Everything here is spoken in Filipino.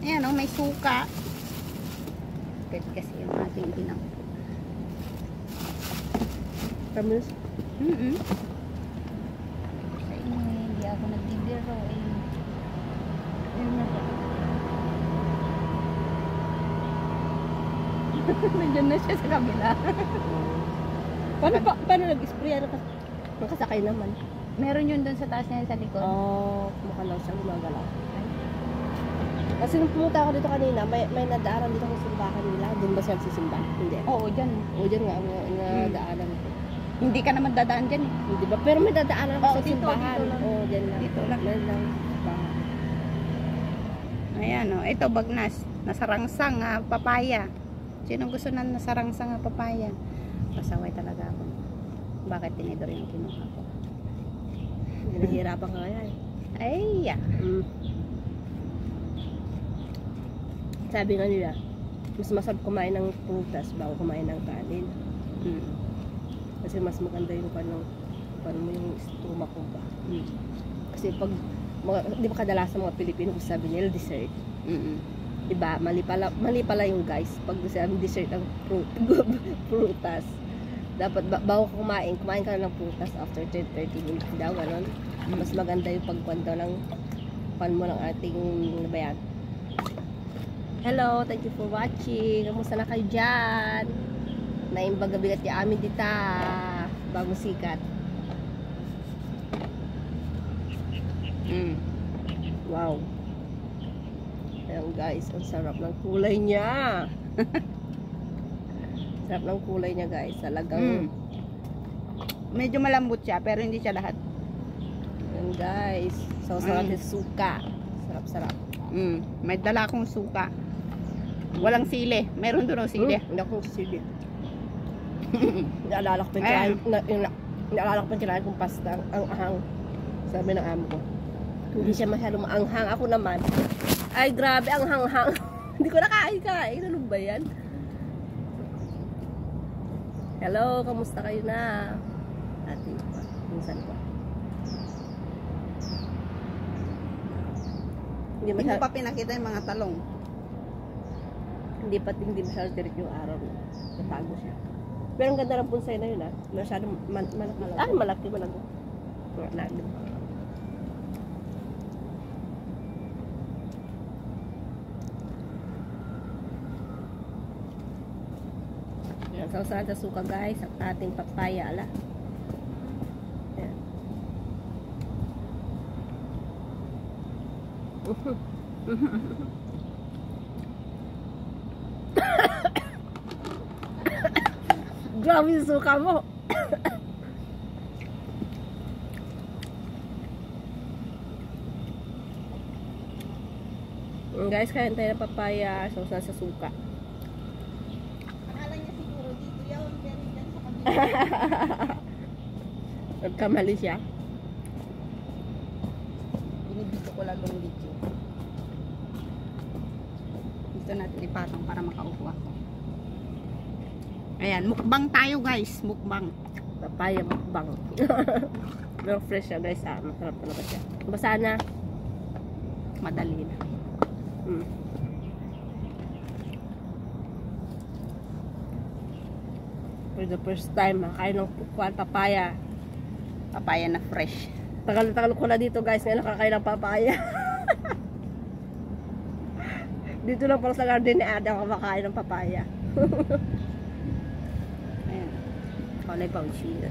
Ayan o, may suka. Pwede kasi yung ating ginang. Tamis? Sa inyo eh, hindi ako nagbibiro eh. Nandiyan na siya sa kabila. Paano nag-spray? Nakasakay naman. Meron yun dun sa taas niya sa likod. Mukha lang siya gumagalaw. Kasi nung pumunta ako dito kanina, may nadaanan dito kung simbahan nila. Doon ba siya magsisimba? Hindi. Oo, dyan. Oo, dyan nga, nadaanan ko. Hindi ka naman dadaan dyan eh. Hindi ba? Pero may dadaanan ako sa dito, simbahan. dito lang. Oo, dyan lang. Dito lang. Dyan lang. Simbahan. Ayan o, ito bagnas. Nasarangsang papaya. Sinong gusto na nasarangsang papaya? Pasaway talaga ako. Bakit tinidor yung kinuha ko? Nahihirapan ka kaya eh. Ay, yeah. Sabi nga nila, mas masarap kumain ng prutas bago kumain ng kanin. Kasi mas maganda yung paano mo yung stomach mo ba. Kasi pag, di ba kadalasan mga Pilipino kung sabi nila dessert. Diba, mali pala yung guys. Pag sabi dessert ang prutas. Dapat bago kumain ka na ng prutas after 30 minutes daw, gano'n. Mas maganda yung pagkwento ng pan mo ng ating nabayan. Hello, thank you for watching. Kamusta na kayo dyan? Naimbaga bigat yung amin dita. Bagong sikat. Wow. Ayan guys, ang sarap ng kulay niya. Sarap ng kulay niya guys. Talagang medyo malambot siya pero hindi siya lahat. Ayan guys. So sarap yung suka. Sarap-sarap. May dala akong suka. Walang sili. Meron doon ang sili. Hindi akong sili. Naalala ko pa kinain kong pasta. Ang ahang. Sabi ng amo ko. Hindi siya masyadong maanghang. Ako naman. Ay grabe ang hanghang. Hindi ko nakain. Ano ba yan? Hello, kamusta kayo na? Ate, minsan ko. Hindi mo pa pinakita yung mga talong. Hindi masyadong direct yung araw. Natago siya. Pero ang ganda ng punsay na yun Masyadong malaki. Malaki malago. Malaki. Sausahan sa suka guys ang ating papaya ala. Ayan. Grabe yung suka mo. Guys, kain tayo ng papaya sausahan sa suka. Nagkamali siya. Binibidyo ko lang yung video. Dito natin ipatong para makaupo ako. Ayan, mukbang tayo guys. Mukbang. Papaya mukbang. Pero fresh siya guys. Masarap talaga siya. Basta na. Madali na. For the first time, makain ng papaya. Papaya na fresh. Tagal ko na dito guys, ngayon nakakain ng papaya. Dito lang pala sa garden ni Ada ako makain ng papaya. Ayan. Kulay pa uchi.